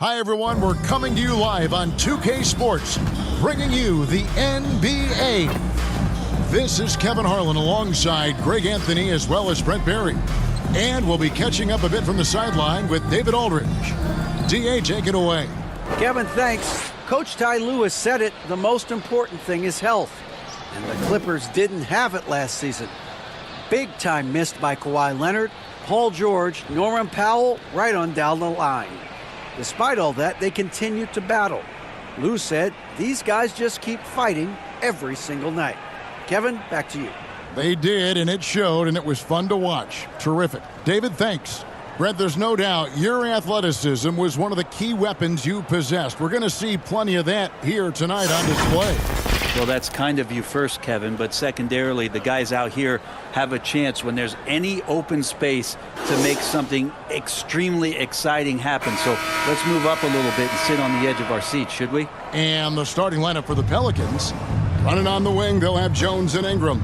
Hi, everyone. We're coming to you live on 2K Sports, bringing you the NBA. This is Kevin Harlan alongside Greg Anthony as well as Brent Barry. And we'll be catching up a bit from the sideline with David Aldridge. DA, take it away. Kevin, thanks. Coach Ty Lewis said it, the most important thing is health. And the Clippers didn't have it last season. Big time missed by Kawhi Leonard, Paul George, Norman Powell, right on down the line. Despite all that, they continued to battle. Lou said these guys just keep fighting every single night. Kevin, back to you. They did, and it showed, and it was fun to watch. Terrific. David, thanks. Brent, there's no doubt your athleticism was one of the key weapons you possessed. We're going to see plenty of that here tonight on display. Well, that's kind of you first, Kevin, but secondarily, the guys out here have a chance when there's any open space to make something extremely exciting happen. So let's move up a little bit and sit on the edge of our seats, should we? And the starting lineup for the Pelicans. Running on the wing, they'll have Jones and Ingram.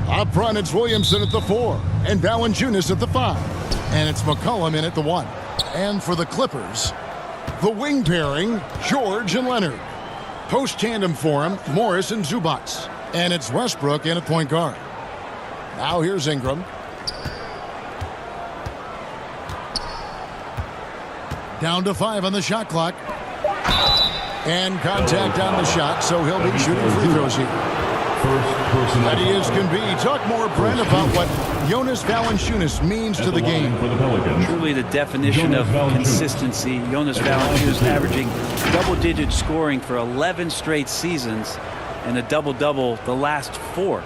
Up front, it's Williamson at the 4 and Valanciunas at the 5. And it's McCollum in at the 1. And for the Clippers, the wing pairing, George and Leonard. Post tandem for him, Morris and Zubac. And it's Westbrook in at point guard. Now here's Ingram. Down to 5 on the shot clock. And contact on the shot, so he'll be shooting free throws here. Ready as can be. Talk more, Brent, about what Jonas Valanciunas means to the game. Truly the definition of consistency. Jonas Valanciunas averaging double-digit scoring for 11 straight seasons and a double-double the last 4.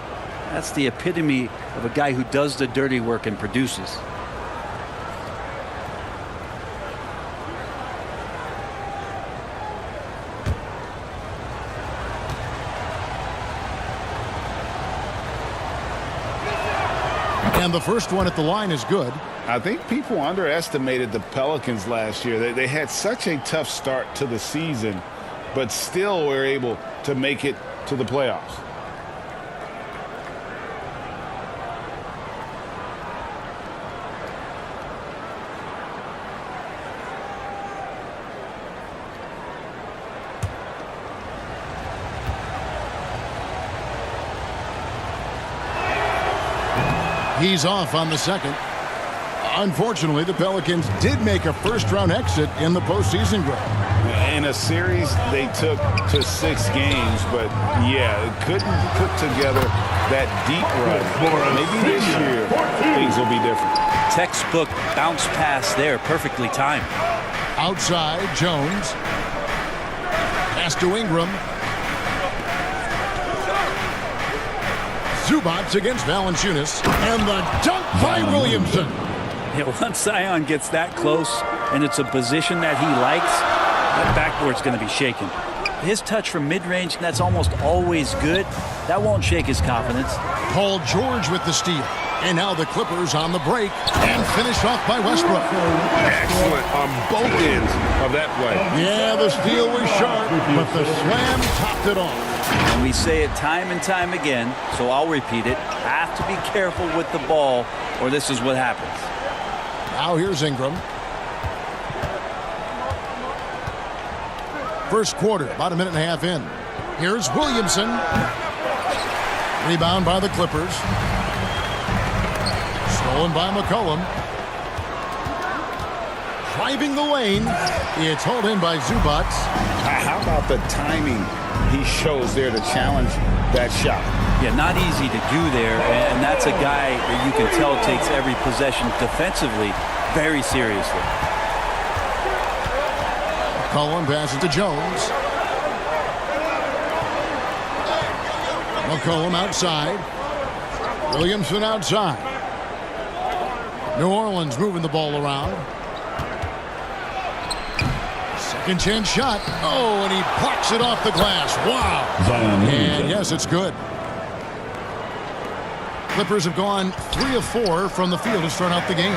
That's the epitome of a guy who does the dirty work and produces. And the first one at the line is good. I think people underestimated the Pelicans last year. They had such a tough start to the season, but still were able to make it to the playoffs. He's off on the second. Unfortunately, the Pelicans did make a first-round exit in the postseason, Greg. In a series they took to 6 games, but yeah, couldn't put together that deep run. Maybe this year things will be different. Textbook bounce pass there, perfectly timed. Outside, Jones. Pass to Ingram. Zubac against Valanciunas, and the dunk by Williamson. Yeah, once Zion gets that close and it's a position that he likes, that backboard's going to be shaken. His touch from mid-range, that's almost always good. That won't shake his confidence. Paul George with the steal. And now the Clippers on the break and finished off by Westbrook. Excellent on both ends of that play. Yeah, the steal was sharp, but the slam topped it off. And we say it time and time again, so I'll repeat it. Have to be careful with the ball, or this is what happens. Now here's Ingram. First quarter, about a minute and a half in. Here's Williamson. Rebound by the Clippers. Stolen by McCollum. Driving the lane. It's hauled in by Zubac. How about the timing he shows there to challenge that shot? Yeah, not easy to do there, and that's a guy that you can tell takes every possession defensively very seriously. McCollum passes to Jones. McCollum outside. Williamson outside. New Orleans moving the ball around. Second chance shot. Oh, and he plucks it off the glass. Wow. And yes, it's good. Clippers have gone 3 of 4 from the field to start out the game.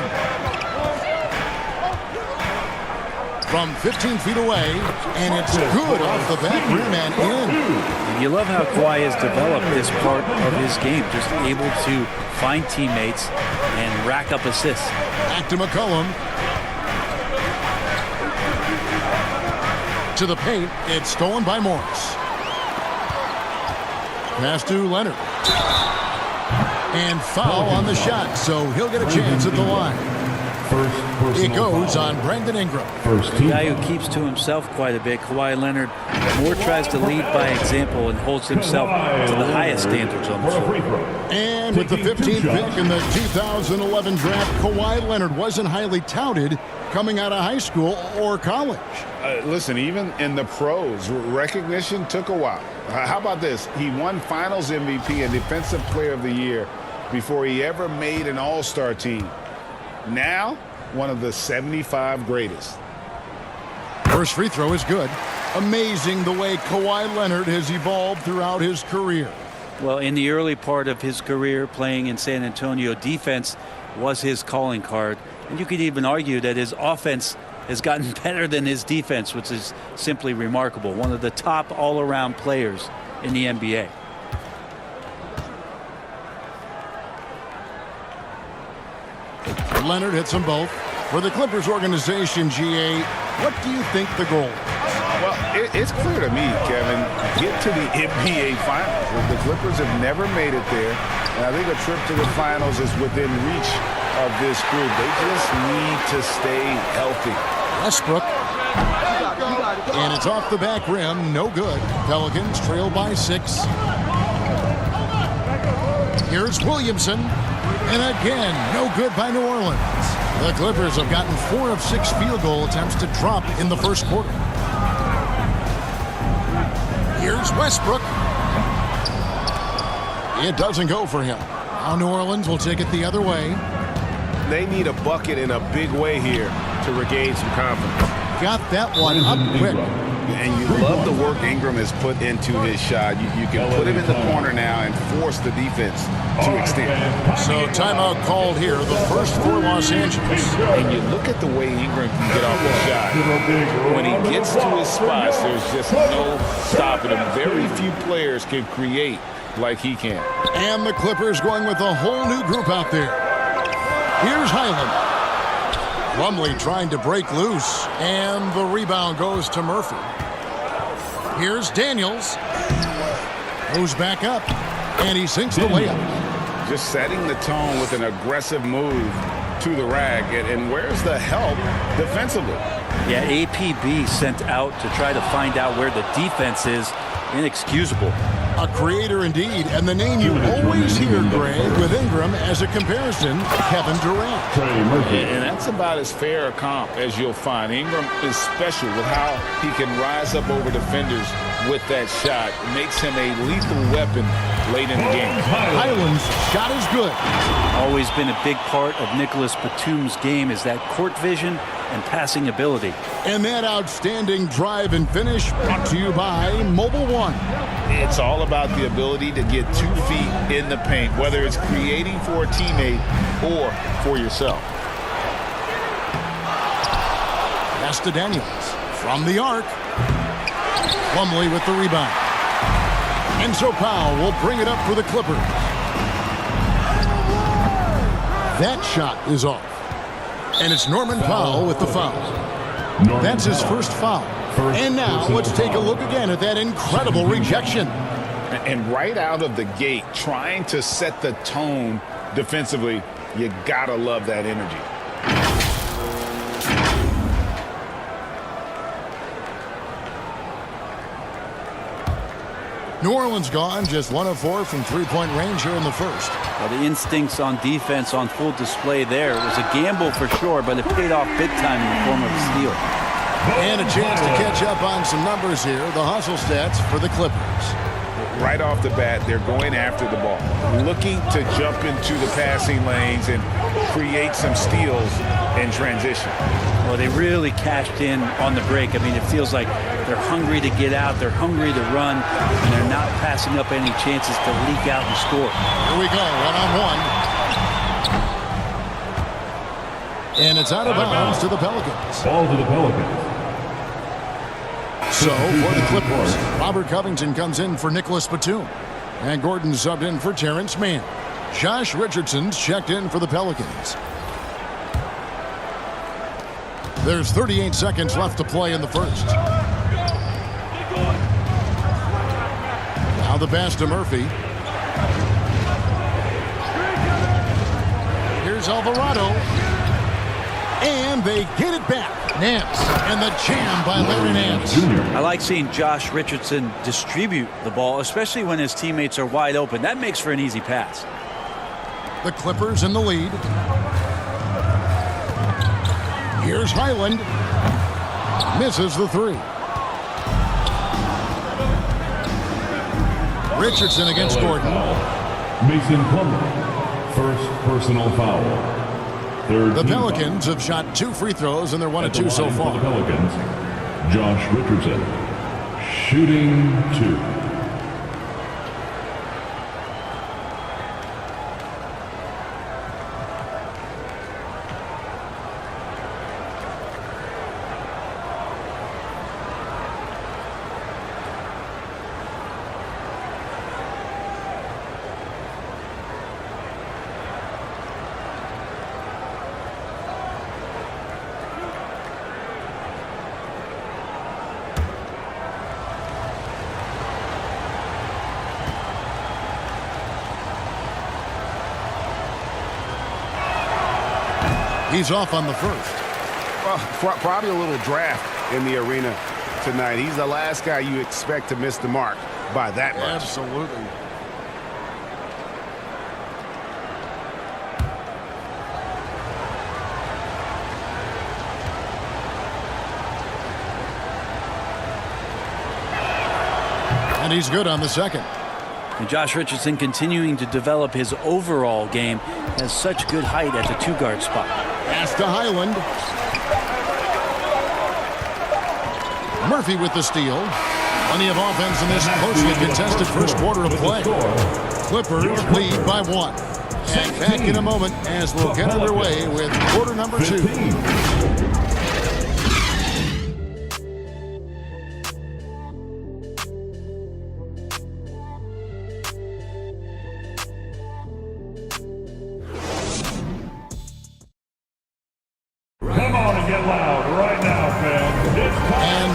From 15 feet away, and it's good off the back rim and in. You love how Kawhi has developed this part of his game, just able to find teammates and rack up assists. Back to McCollum. To the paint. It's stolen by Morris. Pass to Leonard. And foul on the shot, so he'll get a chance at the line. It goes on Brandon Ingram. The guy who keeps to himself quite a bit, Kawhi Leonard, more tries to lead by example and holds himself to the highest standards on the floor. And with the 15th pick in the 2011 draft, Kawhi Leonard wasn't highly touted coming out of high school or college. Listen, even in the pros, recognition took a while. How about this? He won Finals MVP and Defensive Player of the Year before he ever made an All-Star team. Now, one of the 75 greatest. First free throw is good. Amazing the way Kawhi Leonard has evolved throughout his career. Well, in the early part of his career playing in San Antonio, defense was his calling card. And you could even argue that his offense has gotten better than his defense, which is simply remarkable. One of the top all-around players in the NBA. Leonard hits them both. For the Clippers organization, GA, what do you think the goal is? Well, it's clear to me, Kevin, get to the NBA Finals. The Clippers have never made it there, and I think a trip to the Finals is within reach of this group. They just need to stay healthy. Westbrook. And it's off the back rim. No good. Pelicans trail by 6. Here's Williamson. And again, no good by New Orleans. The Clippers have gotten 4 of 6 field goal attempts to drop in the first quarter. Here's Westbrook. It doesn't go for him. Now New Orleans will take it the other way. They need a bucket in a big way here to regain some confidence. Got that one up quick. And you love the work Ingram has put into his shot. You can put him in the corner now and force the defense to extend. So timeout called here, the first for Los Angeles. And you look at the way Ingram can get off the shot. When he gets to his spots, there's just no stopping him. Very few players can create like he can. And the Clippers going with a whole new group out there. Here's Highland. Plumlee trying to break loose, and the rebound goes to Murphy. Here's Daniels. Goes back up, and he sinks the layup. Just setting the tone with an aggressive move to the rack. And where's the help defensively? Yeah, APB sent out to try to find out where the defense is. Inexcusable. A creator indeed, and the name you always hear, Greg, with Ingram as a comparison, Kevin Durant. And that's about as fair a comp as you'll find. Ingram is special with how he can rise up over defenders with that shot. It makes him a lethal weapon late in the game. Highland's shot is good. Always been a big part of Nicholas Batum's game is that court vision and passing ability. And that outstanding drive and finish brought to you by Mobile One. It's all about the ability to get 2 feet in the paint, whether it's creating for a teammate or for yourself. Pass to Daniels from the arc. Plumlee with the rebound. And so Powell will bring it up for the Clippers. That shot is off. And it's Norman Powell with the foul. That's his first foul. And now let's take a look again at that incredible rejection. And right out of the gate, trying to set the tone defensively, you gotta love that energy. New Orleans gone, just 1 of 4 from three-point range here in the first. Well, the instincts on defense on full display there. It was a gamble for sure, but it paid off big time in the form of a steal. And a chance to catch up on some numbers here. The hustle stats for the Clippers. Right off the bat, they're going after the ball, looking to jump into the passing lanes and create some steals in transition. Well, they really cashed in on the break. I mean, it feels like they're hungry to get out, they're hungry to run, and they're not passing up any chances to leak out and score. Here we go, one-on-one. And it's out of bounds to the Pelicans. Ball to the Pelicans. So, for the Clippers, Robert Covington comes in for Nicholas Batum. And Gordon subbed in for Terrence Mann. Josh Richardson's checked in for the Pelicans. There's 38 seconds left to play in the first. Now the pass to Murphy. Here's Alvarado. And they get it back. Nance. And the jam by Larry Nance. I like seeing Josh Richardson distribute the ball, especially when his teammates are wide open. That makes for an easy pass. The Clippers in the lead. Here's Highland. Misses the three. Richardson against Gordon. Mason Plumlee, first personal foul. The Pelicans have shot 2 free throws, and they're 1 of 2 so far. The Pelicans, Josh Richardson, shooting 2. He's off on the first. Well, probably a little draft in the arena tonight. He's the last guy you expect to miss the mark by that much. Absolutely. And he's good on the second. And Josh Richardson, continuing to develop his overall game, has such good height at the 2-guard spot. Pass to Highland. Murphy with the steal. Plenty of offense in this closely contested first quarter of play. Clippers lead by 1. And back in a moment as we'll get underway with quarter number 2.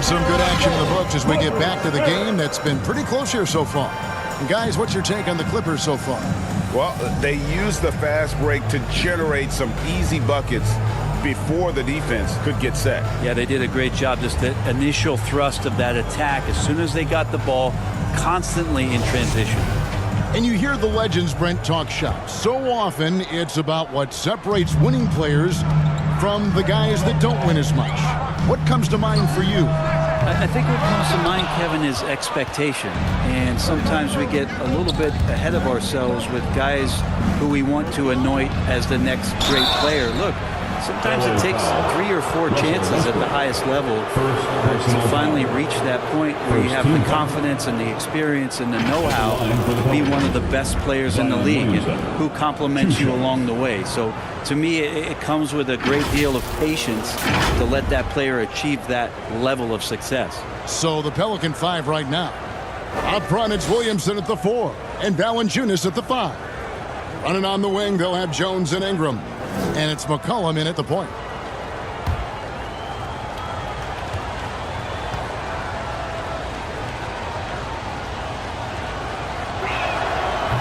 Some good action in the books as we get back to the game that's been pretty close here so far. And guys, what's your take on the Clippers so far? Well, they used the fast break to generate some easy buckets before the defense could get set. Yeah, they did a great job. Just the initial thrust of that attack, as soon as they got the ball, constantly in transition. And you hear the legends, Brent, talk shop. So often it's about what separates winning players from the guys that don't win as much. What comes to mind for you? I think what comes to mind, Kevin, is expectation. And sometimes we get a little bit ahead of ourselves with guys who we want to anoint as the next great player. Look, sometimes it takes 3 or 4 chances at the highest level to finally reach that point where you have the confidence and the experience and the know-how to be one of the best players in the league and who complements you along the way. So to me, it comes with a great deal of patience to let that player achieve that level of success. So the Pelican 5 right now. Up front, it's Williamson at the 4 and Valanciunas at the 5. Running on the wing, they'll have Jones and Ingram. And it's McCollum in at the point.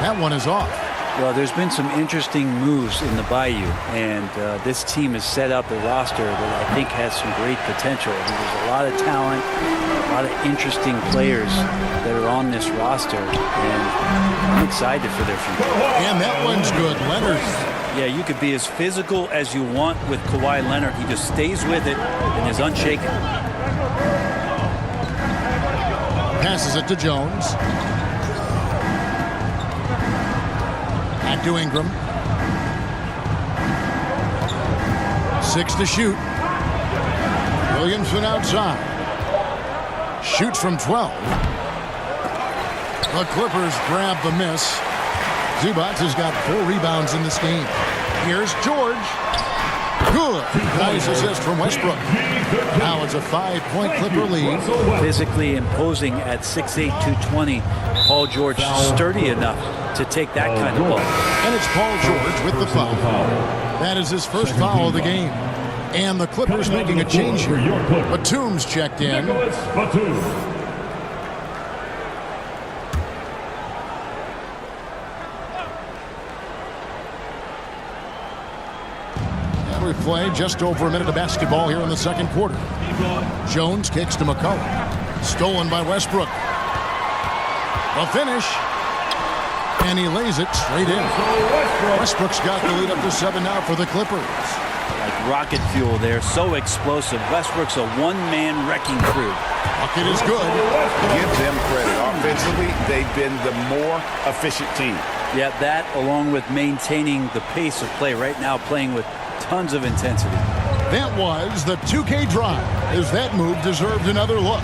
That one is off. Well, there's been some interesting moves in the Bayou, and this team has set up a roster that I think has some great potential. There's a lot of talent, a lot of interesting players that are on this roster, and I'm excited for their future. And that one's good. Leonard. Yeah, you could be as physical as you want with Kawhi Leonard. He just stays with it and is unshaken. Passes it to Jones. Back to Ingram. 6 to shoot. Williamson outside. Shoots from 12. The Clippers grab the miss. Zubac has got 4 rebounds in this game. Here's George. Good. Nice assist from Westbrook. Now it's a 5-point Clipper lead. Physically imposing at 6'8", 220. Paul George sturdy enough to take that kind of ball. And it's Paul George with the foul. That is his first foul of the game. And the Clippers making a change here. Batum's checked in. with play, just over a minute of basketball here in the second quarter. Jones kicks to McCollum. Stolen by Westbrook. The finish. And he lays it straight in. Westbrook's got the lead up to 7 now for the Clippers. Like rocket fuel there. So explosive. Westbrook's a one-man wrecking crew. Bucket is good. Give them credit. Offensively, they've been the more efficient team. Yeah, that along with maintaining the pace of play right now, playing with tons of intensity. That was the 2K drive, as that move deserved another look.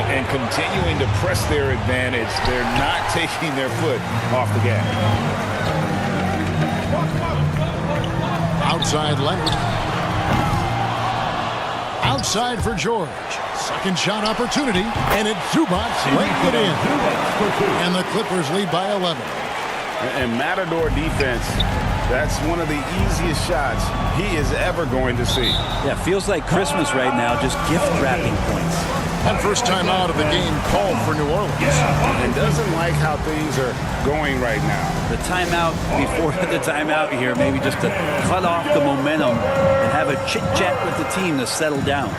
And continuing to press their advantage, they're not taking their foot off the gas. Outside Leonard. Outside for George. Second shot opportunity, and it's Zubac laid it in. And the Clippers lead by 11. And Matador defense, that's one of the easiest shots he is ever going to see. Yeah, feels like Christmas right now, just gift wrapping points. And first time out of the game called for New Orleans. And doesn't like how things are going right now. The timeout before the timeout here, maybe just to cut off the momentum and have a chit-chat with the team to settle down.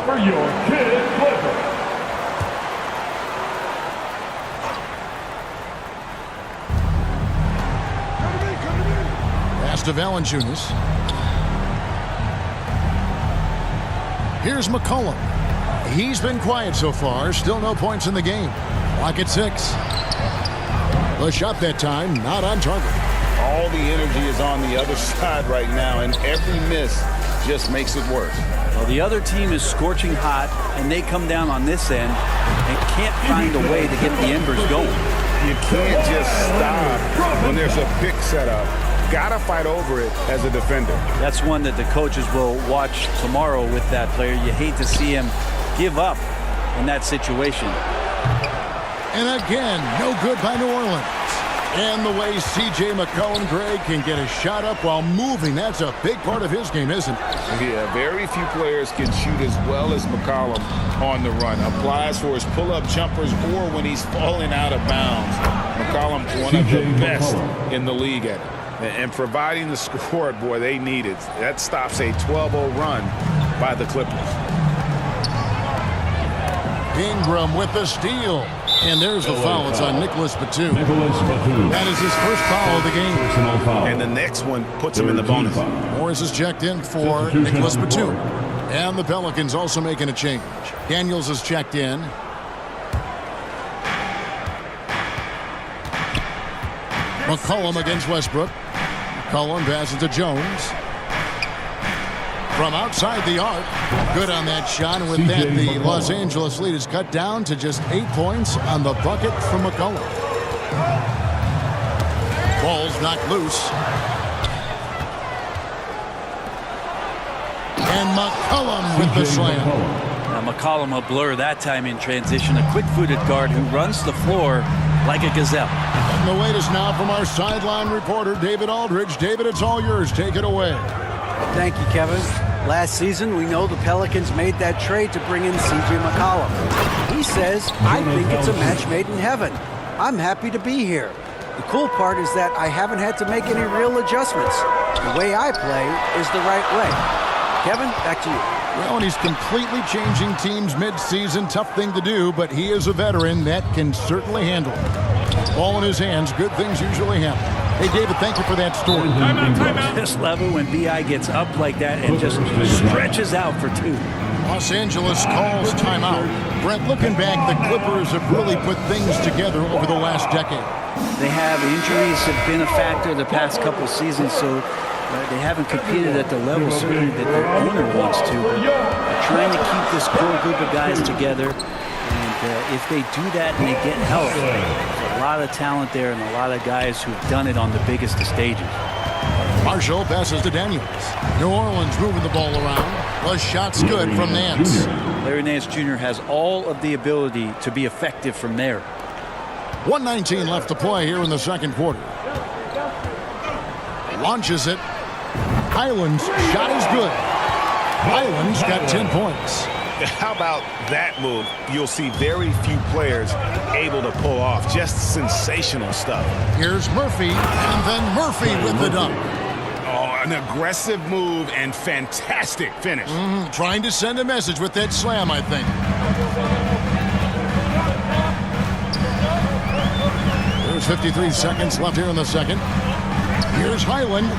For your kid Clipper. Pass to Valanciunas. Here's McCollum. He's been quiet so far. Still no points in the game. Clock at 6. The shot that time, not on target. All the energy is on the other side right now, and every miss just makes it worse. Well, the other team is scorching hot, and they come down on this end and can't find a way to get the embers going. You can't just stop when there's a pick set up. Gotta fight over it as a defender. That's one that the coaches will watch tomorrow with that player. You hate to see him give up in that situation. And again, no good by New Orleans. And the way C.J. McCollum, Greg, can get a shot up while moving, that's a big part of his game, isn't it? Yeah, very few players can shoot as well as McCollum on the run. Applies for his pull-up jumpers or when he's falling out of bounds. McCollum's one of the best in the league at it. And providing the score, boy, they need it. That stops a 12-0 run by the Clippers. Ingram with the steal. And there's the foul. It's on Nicholas Batum. Batum. That is his first foul of the game. Personal foul. And the next one puts him in the bonus. Morris is checked in for Nicholas Batum. And the Pelicans also making a change. Daniels is checked in. McCollum against Westbrook. McCollum passes to Jones. From outside the arc. Good on that shot. And with that, the Los Angeles lead is cut down to just 8 points on the bucket from McCollum. Ball's knocked loose. And McCollum with the slam. Now McCollum a blur that time in transition. A quick-footed guard who runs the floor like a gazelle. And the latest now from our sideline reporter, David Aldridge. David, it's all yours. Take it away. Thank you, Kevin. Last season, we know the Pelicans made that trade to bring in C.J. McCollum. He says, I think it's a match made in heaven. I'm happy to be here. The cool part is that I haven't had to make any real adjustments. The way I play is the right way. Kevin, back to you. Well, and he's completely changing teams mid-season. Tough thing to do, but he is a veteran that can certainly handle it. Ball in his hands, good things usually happen. Hey, David, thank you for that story. Just level when B.I. gets up like that and just stretches out for 2. Los Angeles calls timeout. Brent, looking back, the Clippers have really put things together over the last decade. They have injuries have been a factor the past couple seasons, so they haven't competed at the level certainly that their owner wants to. But they're trying to keep this core group of guys together, and if they do that and they get help, there's a lot of talent there and a lot of guys who've done it on the biggest of stages. Marshall passes to Daniels. New Orleans moving the ball around. The shot's good from Nance. Larry Nance Jr. has all of the ability to be effective from there. 1:19 left to play here in the second quarter. Launches it. Highland's shot is good. Highland's got 10 points. How about that move? You'll see very few players able to pull off. Just sensational stuff. Here's Murphy, and then Murphy with the dunk. Oh, an aggressive move and fantastic finish. Trying to send a message with that slam, I think. There's 53 seconds left here in the second. Here's Highland.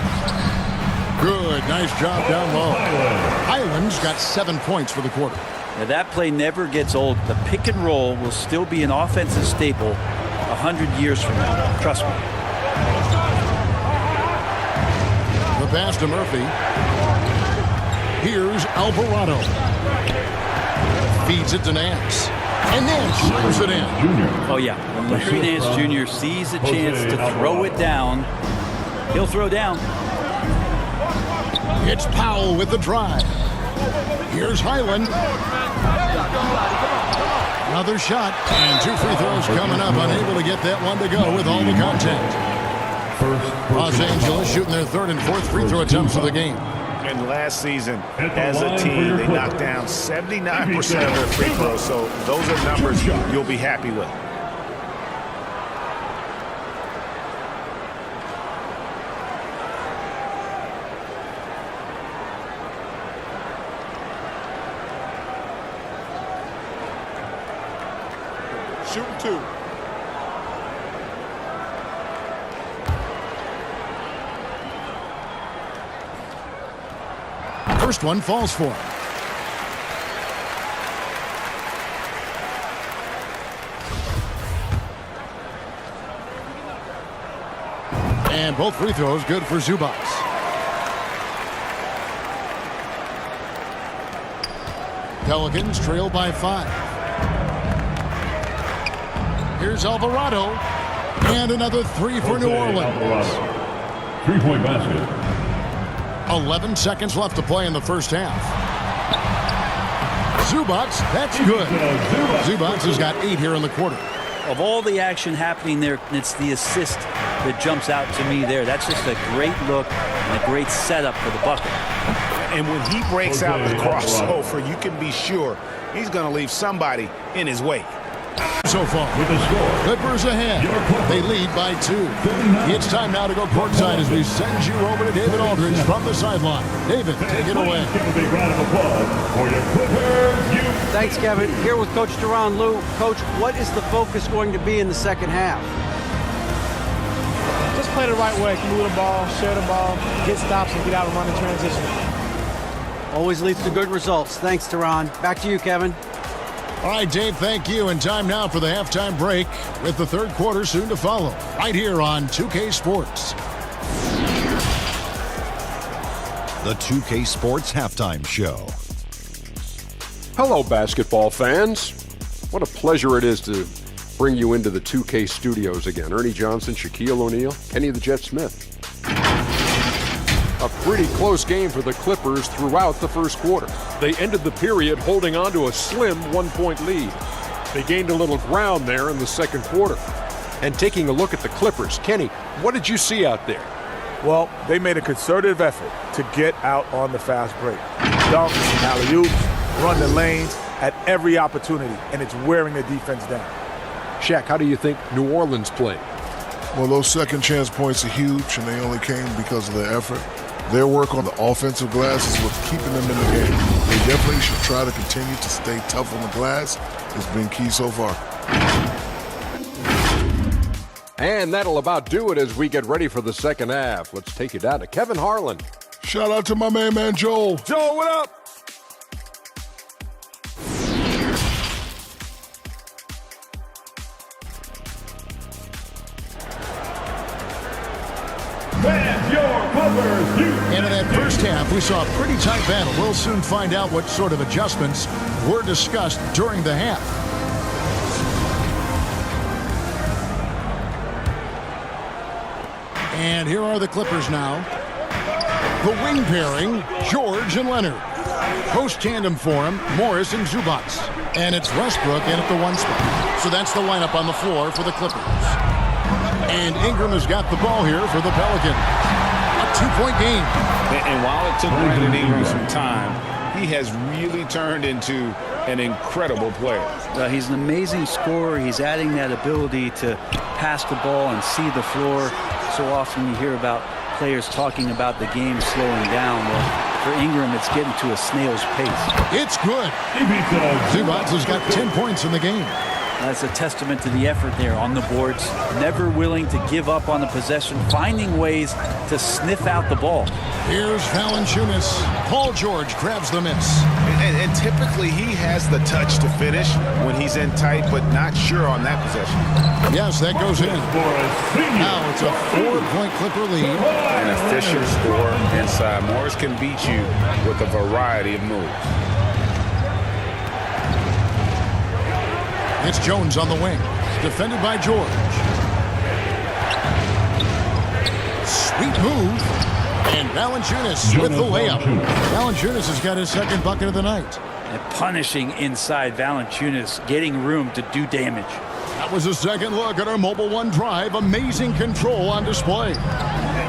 Good, nice job down low. Highland's got 7 points for the quarter. Now that play never gets old. The pick and roll will still be an offensive staple 100 years from now. Trust me. The pass to Murphy. Here's Alvarado. Feeds it to Nance. And Nance shoots it in. Oh, yeah. When Larry Nance Jr. sees a chance to throw it down, he'll throw down. It's Powell with the drive. Here's Highland. Another shot. And 2 free throws coming up. Unable to get that one to go with all the contact. Los Angeles shooting their 3rd and 4th free throw attempts of the game. And last season, as a team, they knocked down 79% of their free throws. So those are numbers you'll be happy with. Shooting 2. First one falls for him. And both free throws good for Zubac. Pelicans trail by 5. Here's Alvarado. And another 3 for New Orleans. 3-point basket. 11 seconds left to play in the first half. Zubac, that's good. Zubac has got 8 here in the quarter. Of all the action happening there, it's the assist that jumps out to me there. That's just a great look and a great setup for the bucket. And when he breaks out the crossover, you can be sure he's going to leave somebody in his wake. So far, With the score, Clippers ahead. They lead by 2. It's time now to go courtside as we send you over to David Aldridge from the sideline. David, take it away. give a big round of applause for your Clippers. Thanks, Kevin. Here with Coach Duran. Lou, Coach, what is the focus going to be in the second half? Just play the right way. Move the ball, share the ball, get stops, and get out and run in transition. Always leads to good results. Thanks, Duran. Back to you, Kevin. All right, Dave, thank you. And time now for the halftime break with the third quarter soon to follow. Right here on 2K Sports. The 2K Sports Halftime Show. Hello, basketball fans. What a pleasure it is to bring you into the 2K studios again. Ernie Johnson, Shaquille O'Neal, Kenny the Jet Smith. A pretty close game for the Clippers throughout the first quarter. They ended the period holding on to a slim 1-point lead. They gained a little ground there in the second quarter. And taking a look at the Clippers, Kenny, what did you see out there? Well, they made a concerted effort to get out on the fast break. Dunks, alley-oops, run the lanes at every opportunity, and it's wearing the defense down. Shaq, how do you think New Orleans played? Well, those second chance points are huge, and they only came because of their effort. Their work on the offensive glass is what's keeping them in the game. They definitely should try to continue to stay tough on the glass. It's been key so far. And that'll about do it as we get ready for the second half. Let's take you down to Kevin Harlan. Shout out to my main man, Joel. Joel, what up? And in that first half, we saw a pretty tight battle. We'll soon find out what sort of adjustments were discussed during the half. And here are the Clippers now. The wing pairing, George and Leonard. Post tandem for him, Morris and Zubac. And it's Westbrook in at the 1 spot. So that's the lineup on the floor for the Clippers. And Ingram has got the ball here for the Pelicans. A 2-point game. And while it took Brandon Ingram some time, he has really turned into an incredible player. He's an amazing scorer. He's adding that ability to pass the ball and see the floor. So often you hear about players talking about the game slowing down. Well, for Ingram, it's getting to a snail's pace. It's good. Zubac has got 10 points in the game. That's a testament to the effort there on the boards. Never willing to give up on the possession, finding ways to sniff out the ball. Here's Valanciunas. Paul George grabs the miss. And typically he has the touch to finish when he's in tight, but not sure on that possession. Yes, that goes in. Now it's a 4-point Clipper lead. An efficient score inside. Morris can beat you with a variety of moves. It's Jones on the wing, defended by George. Sweet move, and Valanciunas with the layup. Valanciunas has got his second bucket of the night. And punishing inside, Valanciunas getting room to do damage. That was a second look at our Mobile One drive. Amazing control on display.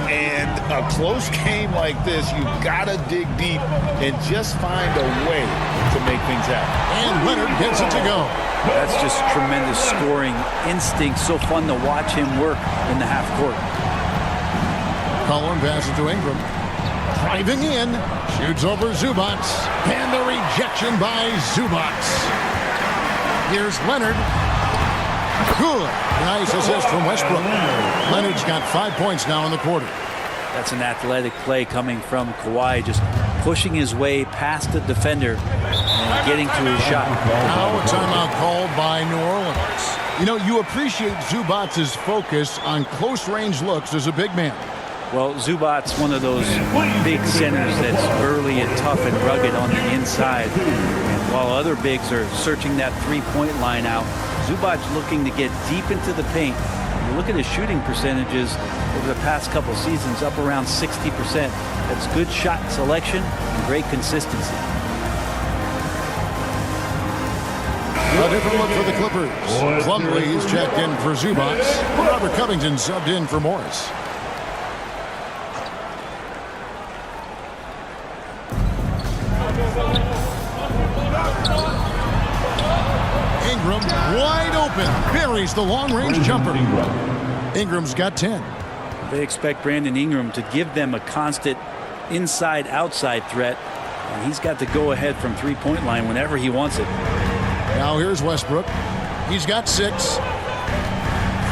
And a close game like this, you've got to dig deep and just find a way to make things happen. And Leonard gets it to go. That's just tremendous scoring instinct. So fun to watch him work in the half court. Collin passes to Ingram. Driving in. Shoots over Zubac. And the rejection by Zubac. Here's Leonard. Good. Nice assist from Westbrook. Leonard's got 5 points now in the quarter. That's an athletic play coming from Kawhi, just pushing his way past the defender and getting to his shot. Now a timeout called by New Orleans. You know, you appreciate Zubac's focus on close-range looks as a big man. Well, Zubac's one of those big centers that's burly and tough and rugged on the inside. And while other bigs are searching that three-point line out, Zubac's looking to get deep into the paint. You look at his shooting percentages over the past couple seasons, up around 60%. That's good shot selection and great consistency. A different look for the Clippers. Plumlee's checked in for Zubac. Robert Covington subbed in for Morris. Ingram wide open. Buries the long-range jumper. Ingram's got 10. They expect Brandon Ingram to give them a constant inside-outside threat. And he's got to go ahead from three-point line whenever he wants it. Now here's Westbrook. He's got 6.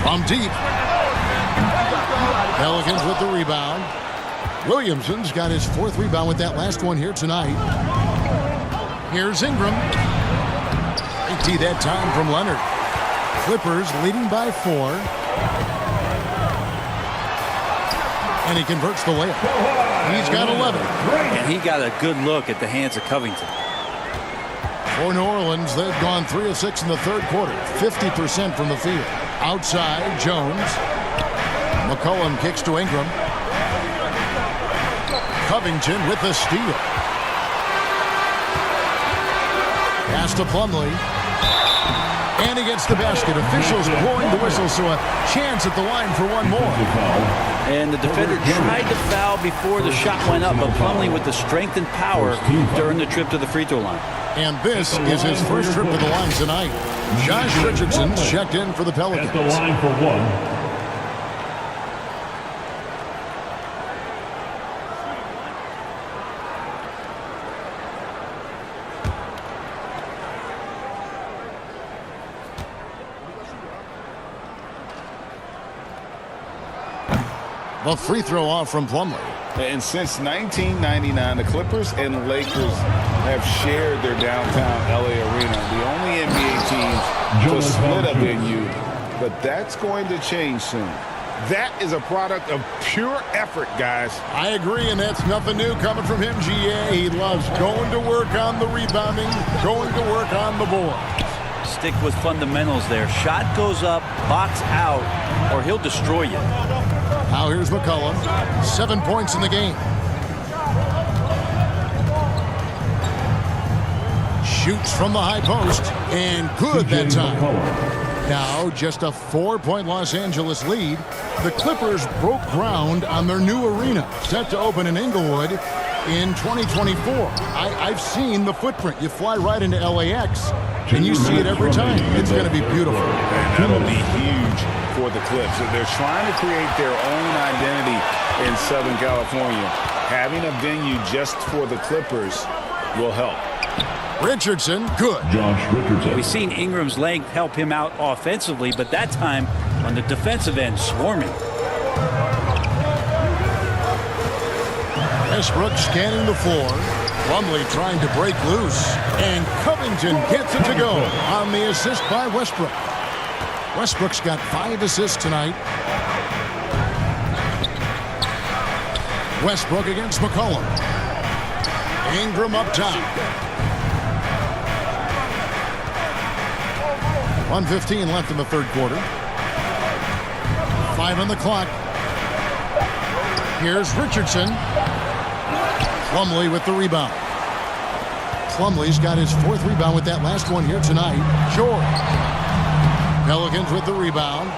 From deep. Pelicans with the rebound. Williamson's got his 4th rebound with that last one here tonight. Here's Ingram. Great that time from Leonard. Clippers leading by 4. And he converts the layup. He's got 11. And he got a good look at the hands of Covington. For New Orleans, they've gone 3 of 6 in the third quarter. 50% from the field. Outside, Jones. McCollum kicks to Ingram. Covington with the steal. Pass to Plumlee. And he gets the basket. Officials blowing the whistle, so a chance at the line for one more. And the defender tried to foul before the shot went up, but Plumlee with the strength and power during the trip to the free throw line. And this is his first trip to the line tonight. Josh Richardson's checked in for the Pelicans. At the line for 1. A free throw off from Plumlee. And since 1999, the Clippers and Lakers have shared their downtown LA arena. The only NBA teams to split a venue, but that's going to change soon. That is a product of pure effort, guys. I agree, and that's nothing new coming from him, GA. He loves going to work on the rebounding, going to work on the board. Stick with fundamentals there. Shot goes up, box out, or he'll destroy you. Now here's McCollum. 7 points in the game. Shoots from the high post, and good that time. Now just a 4-point Los Angeles lead. The Clippers broke ground on their new arena, set to open in Inglewood in 2024. I've seen the footprint. You fly right into LAX, and you see it every time. It's going to be beautiful. And that'll be huge for the Clips. They're trying to create their own identity in Southern California. Having a venue just for the Clippers will help. Richardson, good. Josh Richardson. We've seen Ingram's length help him out offensively, but that time on the defensive end, swarming. Westbrook scanning the floor. Plumlee trying to break loose. And Covington gets it to go on the assist by Westbrook. Westbrook's got 5 assists tonight. Westbrook against McCollum. Ingram up top. 1:15 left in the third quarter. 5 on the clock. Here's Richardson. Plumlee with the rebound. Plumlee's got his 4th rebound with that last one here tonight. George. Pelicans with the rebound.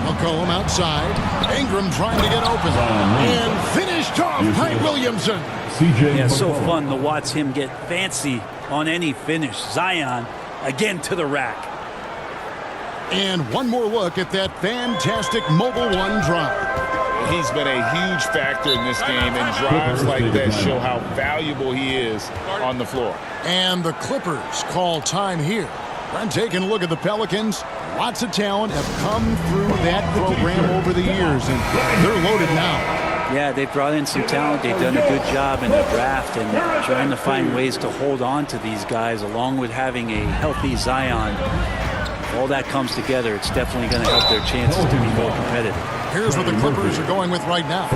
McCollum outside. Ingram trying to get open. And finished off by Williamson. Yeah, so fun to watch him get fancy on any finish. Zion again to the rack. And one more look at that fantastic mobile one drive. He's been a huge factor in this game, and drives like that show how valuable he is on the floor. And the Clippers call time here. Brent, taking a look at the Pelicans. Lots of talent have come through that program over the years, and they're loaded now. Yeah, they've brought in some talent. They've done a good job in the draft and trying to find ways to hold on to these guys, along with having a healthy Zion. All that comes together, it's definitely going to help their chances to be more competitive. Here's what the Clippers are going with right now.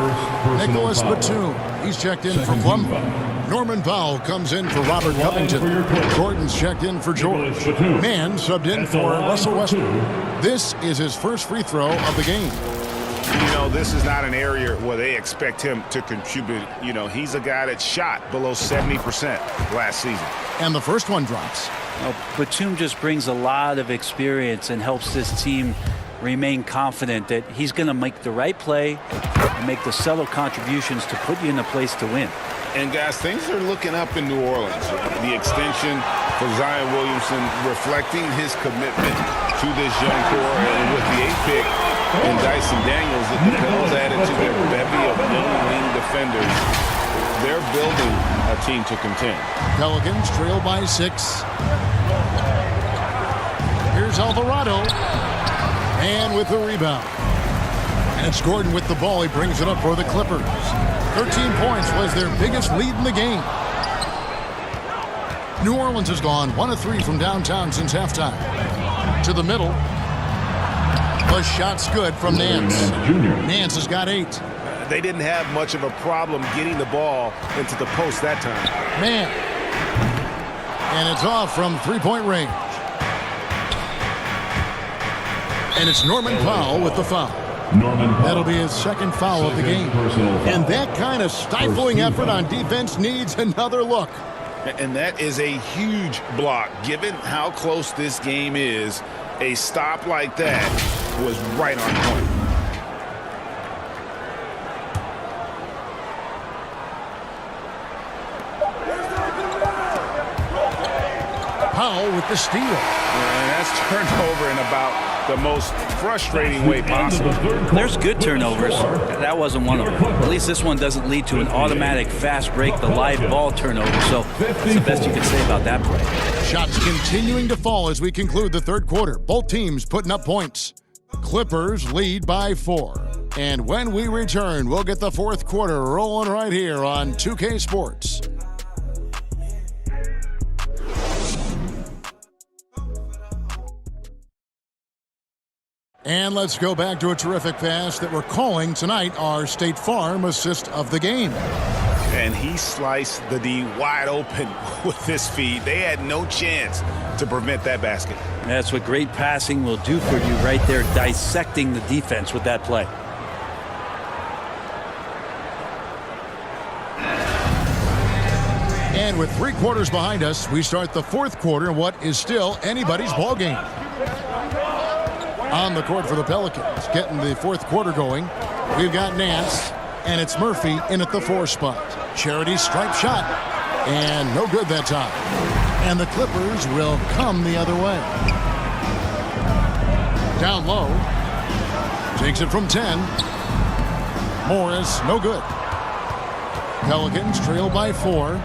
Nicholas Batum, he's checked in for Plumlee. Norman Powell comes in for Robert Covington. Gordon's checked in for George. Mann subbed in for Russell Westbrook. This is his first free throw of the game. You know, this is not an area where they expect him to contribute. You know, he's a guy that shot below 70% last season. And the first one drops. Well, Batum just brings a lot of experience and helps this team remain confident that he's going to make the right play and make the subtle contributions to put you in a place to win. And guys, things are looking up in New Orleans. The extension for Zion Williamson reflecting his commitment to this young core, and with the 8th pick and Dyson Daniels, the Pels added to their bevy of young wing defenders. They're building a team to contend. Pelicans trail by 6. Here's Alvarado. And with the rebound. And it's Gordon with the ball. He brings it up for the Clippers. 13 points was their biggest lead in the game. New Orleans has gone 1 of 3 from downtown since halftime. To the middle. The shot's good from Nance. Nance has got 8. They didn't have much of a problem getting the ball into the post that time. Man. And it's off from 3-point range. And it's Norman Powell with the foul. That'll be his 2nd foul of the game. And that kind of stifling effort on defense needs another look. And that is a huge block. Given how close this game is, a stop like that was right on point. Powell with the steal. And that's turned over in about the most frustrating way possible. There's good turnovers. That wasn't one of them. At least this one doesn't lead to an automatic fast break, the live ball turnover. So that's the best you can say about that play. Shots continuing to fall as we conclude the third quarter. Both teams putting up points. Clippers lead by 4. And when we return, we'll get the fourth quarter rolling right here on 2K Sports. And let's go back to a terrific pass that we're calling tonight our State Farm assist of the game. And he sliced the D wide open with his feet. They had no chance to prevent that basket. That's what great passing will do for you right there, dissecting the defense with that play. And with 3 quarters behind us, we start the fourth quarter in what is still anybody's ball game. On the court for the Pelicans, getting the fourth quarter going. We've got Nance, and it's Murphy in at the 4 spot. Charity stripe shot, and no good that time. And the Clippers will come the other way. Down low. Takes it from 10. Morris, no good. Pelicans trail by 4.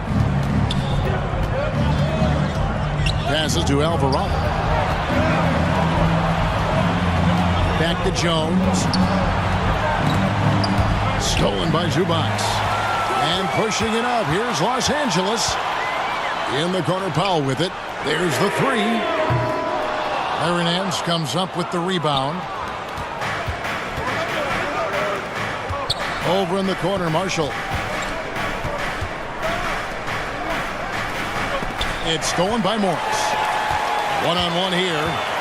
Passes to Alvarado. Back to Jones. Stolen by Zubac. And pushing it up. Here's Los Angeles. In the corner, Powell with it. There's the 3. Aaron Nance comes up with the rebound. Over in the corner, Marshall. It's stolen by Morris. One-on-one here.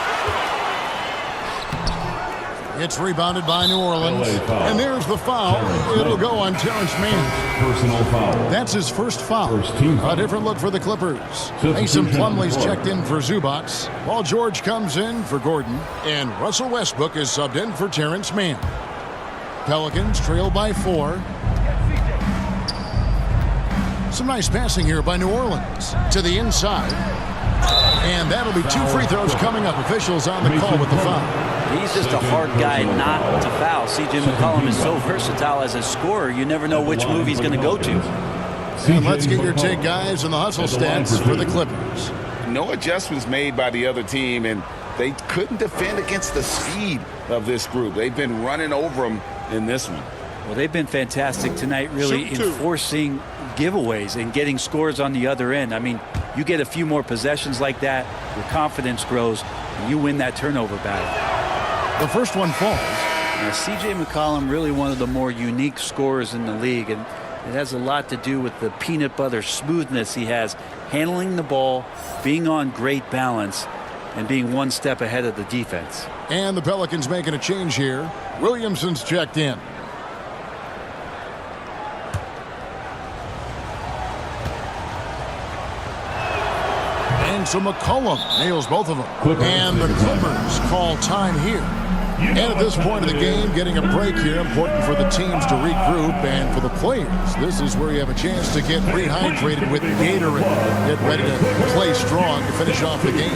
It's rebounded by New Orleans. And there's the foul. It'll go on Terrence Mann. Personal foul. That's his first foul. A different look for the Clippers. Mason Plumlee's checked in for Zubac, while George comes in for Gordon. And Russell Westbrook is subbed in for Terrence Mann. Pelicans trail by 4. Some nice passing here by New Orleans to the inside. And that'll be 2 free throws coming up. Officials on the call with the foul. He's just a hard guy not to foul. C.J. McCollum is so versatile as a scorer, you never know which move he's going to go to. And let's get your take, guys, on the hustle stats for the Clippers. No adjustments made by the other team, and they couldn't defend against the speed of this group. They've been running over them in this one. Well, they've been fantastic tonight, really enforcing giveaways and getting scores on the other end. I mean, you get a few more possessions like that, your confidence grows, and you win that turnover battle. The first one falls. Now, C.J. McCollum, really one of the more unique scorers in the league, and it has a lot to do with the peanut butter smoothness he has, handling the ball, being on great balance, and being one step ahead of the defense. And the Pelicans making a change here. Williamson's checked in. And so McCollum nails both of them. And the Clippers call time here. And at this point of the game, getting a break here, important for the teams to regroup, and for the players, this is where you have a chance to get rehydrated with Gatorade. Get ready to play strong to finish off the game.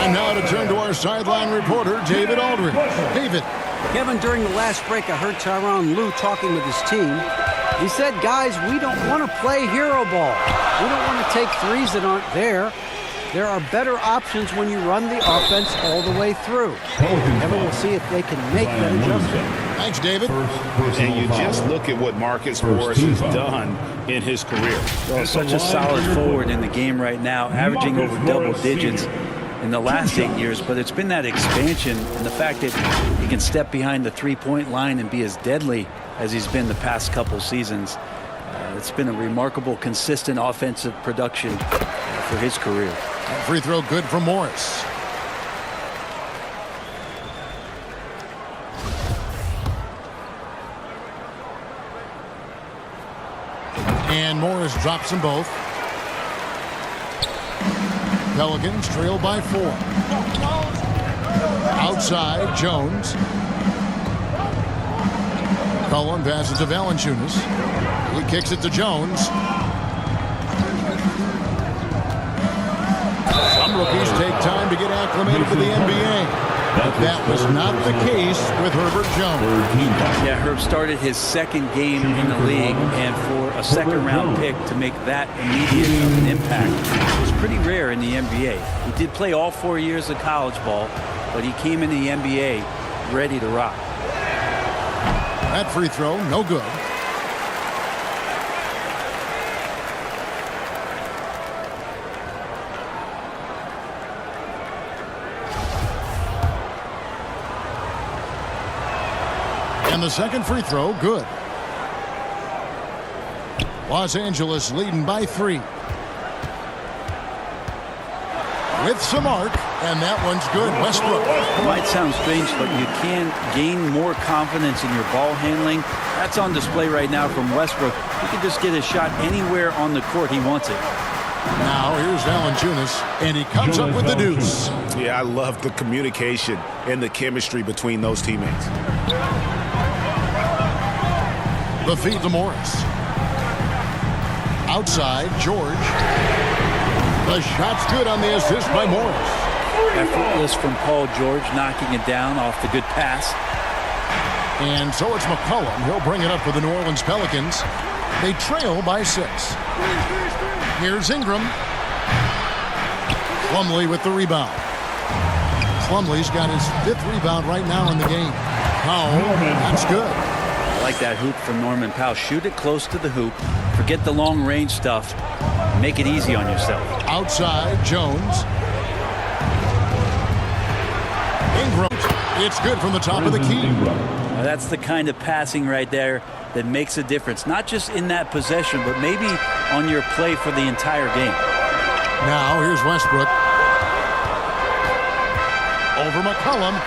And now to turn to our sideline reporter, David Aldridge. David. Kevin, during the last break, I heard Tyronn Lue talking with his team. He said, guys, we don't want to play hero ball. We don't want to take threes that aren't there. There are better options when you run the offense all the way through. Kevin will see if they can make that adjustment. Thanks, David. And you just look at what Marcus Morris has done in his career. Well, such a solid forward in the game right now, averaging over double digits in the last 8 years, but it's been that expansion and the fact that he can step behind the three-point line and be as deadly as he's been the past couple seasons. It's been a remarkable, consistent offensive production for his career. Free throw good from Morris. And Morris drops them both. Pelicans trail by 4. Outside, Jones. Cullen passes to Valanciunas. He kicks it to Jones. Some rookies take time to get acclimated to the NBA. But that was not the case with Herbert Jones. Yeah, Herb started his second game in the league, and for a second-round pick to make that immediate of an impact was pretty rare in the NBA. He did play all 4 years of college ball, but he came in the NBA ready to rock. That free throw, no good. And the second free throw, good. Los Angeles leading by 3. With some arc, and that one's good. Westbrook. It might sound strange, but you can gain more confidence in your ball handling. That's on display right now from Westbrook. He can just get a shot anywhere on the court he wants it. Now here's Valanciunas, and he comes up with the deuce. Yeah, I love the communication and the chemistry between those teammates. The feed to Morris. Outside, George. The shot's good on the assist by Morris. Effortless from Paul George, knocking it down off the good pass. And so it's McCollum. He'll bring it up for the New Orleans Pelicans. They trail by 6. Here's Ingram. Plumlee with the rebound. Plumlee's got his 5th rebound right now in the game. Powell, that's good. I like that hoop from Norman Powell. Shoot it close to the hoop. Forget the long range stuff. Make it easy on yourself. Outside, Jones. Ingram. It's good from the top of the key. Now that's the kind of passing right there that makes a difference. Not just in that possession, but maybe on your play for the entire game. Now here's Westbrook. Over McCollum.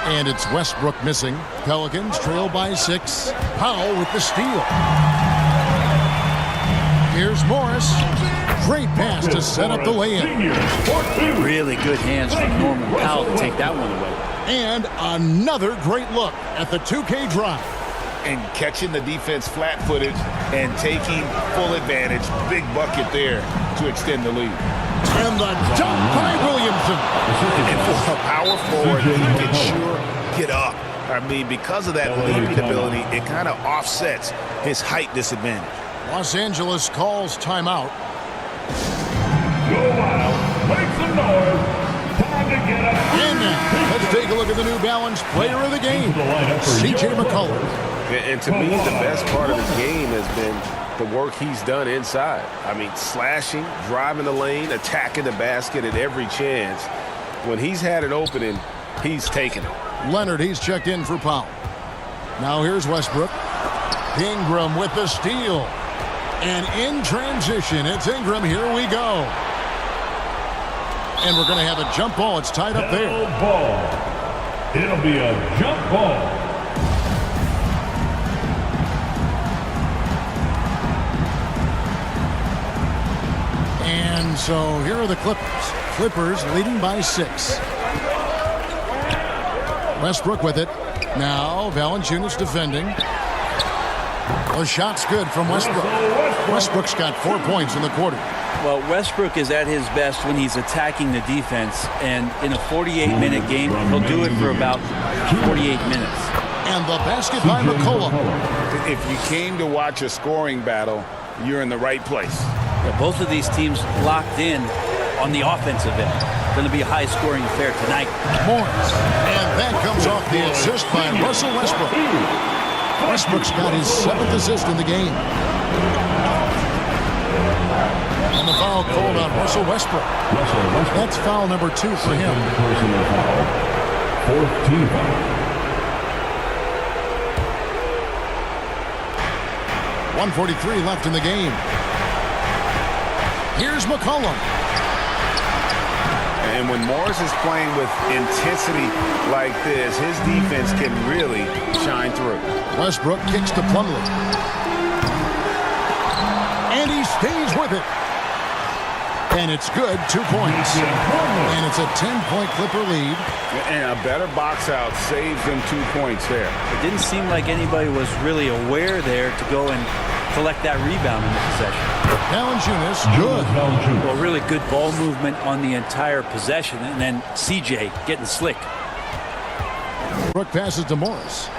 And it's Westbrook missing. Pelicans trail by 6. Powell with the steal. Here's Morris. Great pass to set up the lay-in. Really good hands from Norman Powell to take that one away. And another great look at the 2K drive. And catching the defense flat-footed and taking full advantage. Big bucket there to extend the lead. And the dunk by Williamson. And for a power forward, he can sure get up. I mean, because of that leaping ability, it kind of offsets his height disadvantage. Los Angeles calls timeout. Go wild. Make some noise. Time to get up. And now, let's take a look at the New Balance player of the game, C.J. McCollum. And to me, the best part of his game has been the work he's done inside. I mean, slashing, driving the lane, attacking the basket at every chance. When he's had an opening, he's taken it. Leonard, he's checked in for Powell. Now here's Westbrook. Ingram with the steal. And in transition, it's Ingram. Here we go. And we're going to have a jump ball. It's tied up there. Ball. It'll be a jump ball. And so here are the Clippers. Clippers leading by 6. Westbrook with it. Now Valanciunas defending. The shot's good from Westbrook. Westbrook's got 4 points in the quarter. Well, Westbrook is at his best when he's attacking the defense, and in a 48-minute game, he'll do it for about 48 minutes. And the basket by McCollum. If you came to watch a scoring battle, you're in the right place. Yeah, both of these teams locked in on the offensive end. Going to be a high-scoring affair tonight. Morris. And that comes off the assist by Russell Westbrook. Westbrook's got his 7th assist in the game. And the foul called on Russell Westbrook. That's foul number 2 for him. Personal foul. 4th team foul. 1:43 left in the game. Here's McCollum. And when Morris is playing with intensity like this, his defense can really shine through. Westbrook kicks to Plumlee. And he stays with it. And it's good, 2 points. And it's a 10-point Clipper lead. And a better box out saves them 2 points there. It didn't seem like anybody was really aware there to go and collect that rebound in the possession. Valanciunas, good. Well, really good ball movement on the entire possession, and then CJ getting slick. Brook passes to Morris.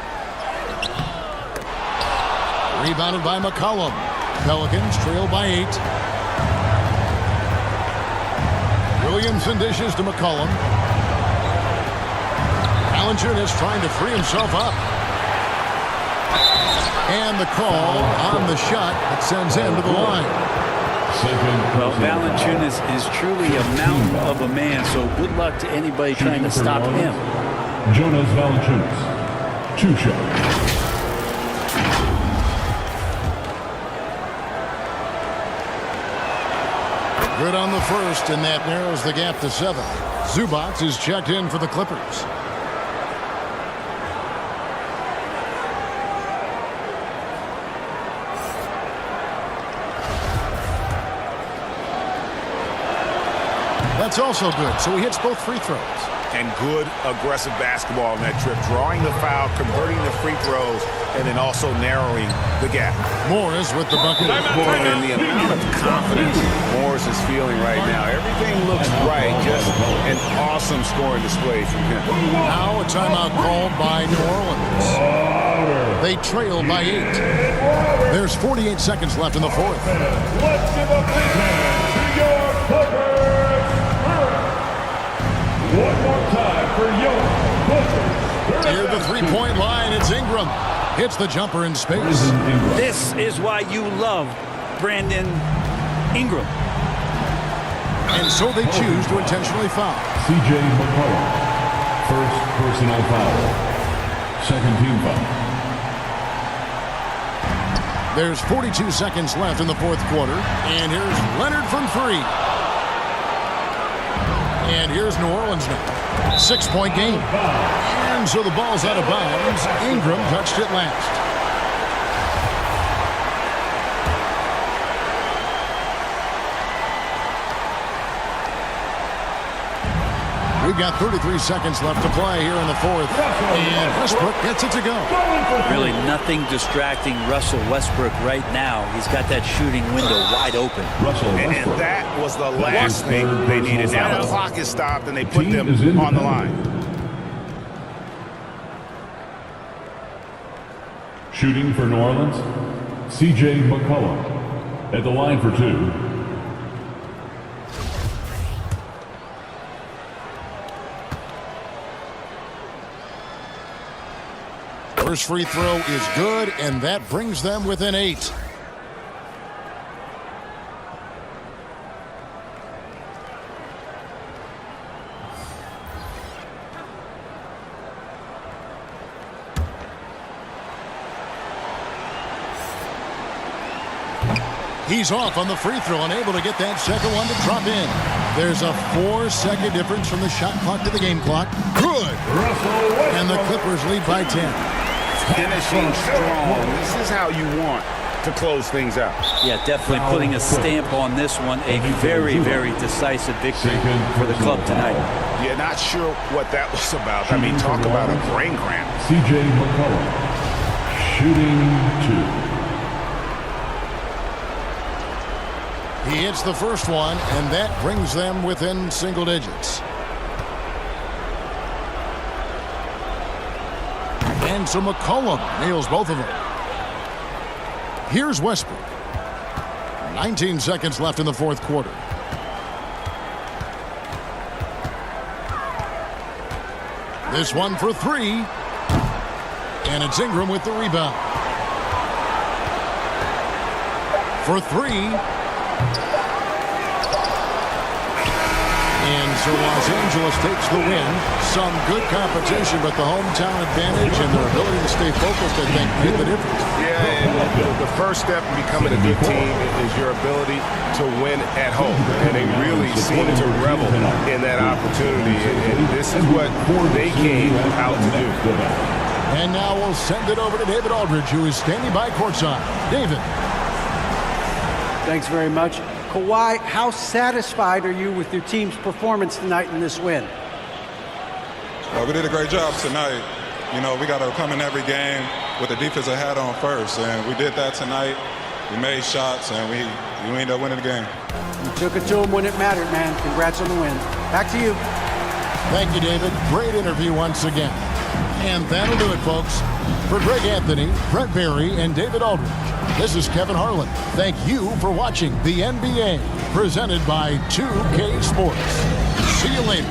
Rebounded by McCollum. Pelicans trail by 8. Williamson dishes to McCollum. Valanciunas trying to free himself up. And the call on the shot that sends him to the line. Well, Valanciunas is truly a mountain of a man, so good luck to anybody trying to stop him. Jonas Valanciunas. 2 shots. Good on the first, and that narrows the gap to 7. Zubac is checked in for the Clippers. It's also good, so he hits both free throws. And good aggressive basketball on that trip, drawing the foul, converting the free throws, and then also narrowing the gap. Morris with the bucket. And the amount of confidence Morris is feeling right now. Everything looks right. Just an awesome scoring display from him. Now a timeout called by New Orleans. They trail by 8. There's 48 seconds left in the fourth. Let's give a big hand to your Clippers. One more time for your Clippers. Near the three-point line, it's Ingram. Hits the jumper in space. This is why you love Brandon Ingram. And so they choose to intentionally foul. C.J. McCollum, first personal foul. Second team foul. There's 42 seconds left in the fourth quarter. And here's Leonard from 3. And here's New Orleans now. 6-point game. And so the ball's out of bounds. Ingram touched it last. We've got 33 seconds left to play here in the fourth. And Westbrook gets it to go. Really nothing distracting Russell Westbrook right now. He's got that shooting window wide open. And that was the last thing they needed. Now the clock is stopped, and they put them on the line. Shooting for New Orleans, C.J. McCollum at the line for 2. First free throw is good, and that brings them within 8. He's off on the free throw, unable to get that second one to drop in. There's a 4-second difference from the shot clock to the game clock. Good! And the Clippers lead by 10. Finishing strong. This is how you want to close things out. Yeah, definitely putting a stamp on this one. A very, very decisive victory for the club tonight. Yeah, not sure what that was about. I mean, talk about a brain cramp. C.J. McCollum, shooting 2. He hits the first one, and that brings them within single digits. And so McCollum nails both of them. Here's Westbrook. 19 seconds left in the fourth quarter. This one for 3. And it's Ingram with the rebound. For 3. And so Los Angeles takes the win. Some good competition, but the hometown advantage and their ability to stay focused, I think, made the difference. Yeah, and the first step in becoming a good team is your ability to win at home. And they really seem to revel in that opportunity. And this is what they came out to do. And now we'll send it over to David Aldridge, who is standing by courtside. David. Thanks very much. Kawhi, how satisfied are you with your team's performance tonight in this win? Well, we did a great job tonight. You know, we got to come in every game with the defensive hat on first, and we did that tonight. We made shots, and we ended up winning the game. You took it to them when it mattered, man. Congrats on the win. Back to you. Thank you, David. Great interview once again. And that'll do it, folks. For Greg Anthony, Brett Berry, and David Aldridge, this is Kevin Harlan. Thank you for watching the NBA, presented by 2K Sports. See you later.